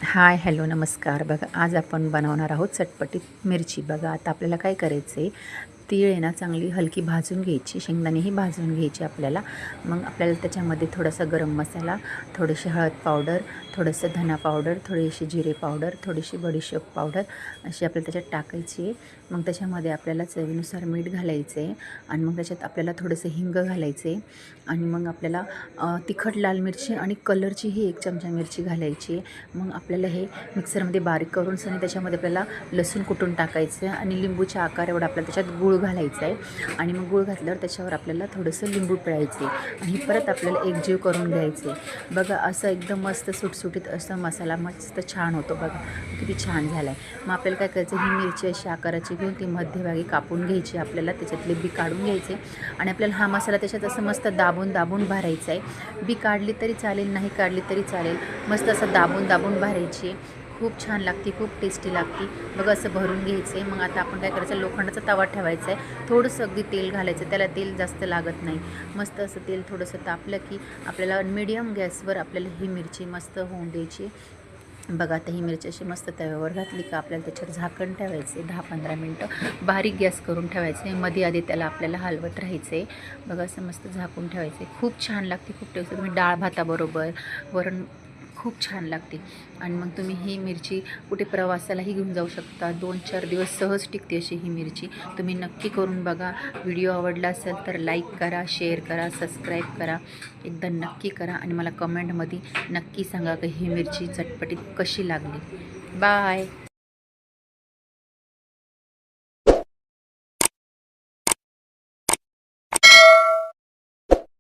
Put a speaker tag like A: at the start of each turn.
A: हाय, hello, नमस्कार. बघा, आज आपण बनवणार आहोत चटपटीत मिरची. बघा, आता आपल्याला काय करायचं आहे, तीळ आहे ना चांगली हलकी भाजून घ्यायची, शेंगदाणेही भाजून घ्यायचे आपल्याला. मग आपल्याला त्याच्यामध्ये थोडासा गरम मसाला, थोडीशी हळद पावडर, थोडंसं धना पावडर, थोडीशी जिरे पावडर, थोडीशी बडीशेप पावडर अशी आपल्याला त्याच्यात टाकायची आहे. मग त्याच्यामध्ये आपल्याला चवीनुसार मीठ घालायचं आहे आणि मग त्याच्यात आपल्याला थोडंसं हिंग घालायचं आहे आणि मग आपल्याला तिखट लाल मिरची आणि कलरचीही 1 चमचा मिरची घालायची आहे. मग आपल्याला हे मिक्सरमध्ये बारीक करून सनी त्याच्यामध्ये आपल्याला लसूण कुटून टाकायचं आहे आणि लिंबूच्या आकार एवढा आपल्याला त्याच्यात गूळ घालायचा आहे आणि मग गूळ घातल्यावर त्याच्यावर आपल्याला थोडंसं लिंबू पिळायचं आहे आणि परत आपल्याला एकजीव करून घ्यायचं आहे. बघा, असं एकदम मस्त सुटसुटीत असं मसाला मस्त छान होतो. बघा किती छान झाला आहे. मग आपल्याला काय करायचं, ही मिरची अशी आकाराची घेऊन ती मध्यभागी कापून घ्यायची, आपल्याला त्याच्यातले बी काढून घ्यायचे आणि आपल्याला हा मसाला त्याच्यात असं मस्त दाबून दाबून भरायचा आहे. बी काढली तरी चालेल, नाही काढली तरी चालेल, मस्त असं दाबून दाबून भरायची. खूप छान लागते, खूप टेस्टी लागते. बघा, असं भरून घ्यायचं आहे. मग आता आपण काय करायचं, लोखंडाचा तवा ठेवायचा आहे, थोडंसं अगदी तेल घालायचं, त्याला तेल जास्त लागत नाही. मस्त असं तेल थोडंसं तापलं की आपल्याला मीडियम गॅसवर आपल्याला ही मिरची मस्त होऊन द्यायची. बघा, आता ही मिरची अशी मस्त तव्यावर घातली का आपल्याला त्याच्यावर झाकण ठेवायचे 10-15 मिनटं, बारीक गॅस करून ठेवायचे. मध्ये आधी त्याला आपल्याला हलवत राहायचे. बघा, असं मस्त झाकून ठेवायचे. खूप छान लागते, खूप टेस्ट. तुम्ही डाळ भाताबरोबर, वरण खूप छान लागते. आणि मग तुम्ही ही मिरची कुठे प्रवासालाही घेऊन जाऊ शकता. 2-4 दिवस सहज टिकते अशी ही मिरची. तुम्ही नक्की करून बघा. व्हिडिओ आवडला असेल तर लाईक करा, शेअर करा, सबस्क्राईब करा, एकदा नक्की करा आणि मला कमेंटमध्ये नक्की सांगा की ही मिरची चटपटीत कशी लागली. बाय.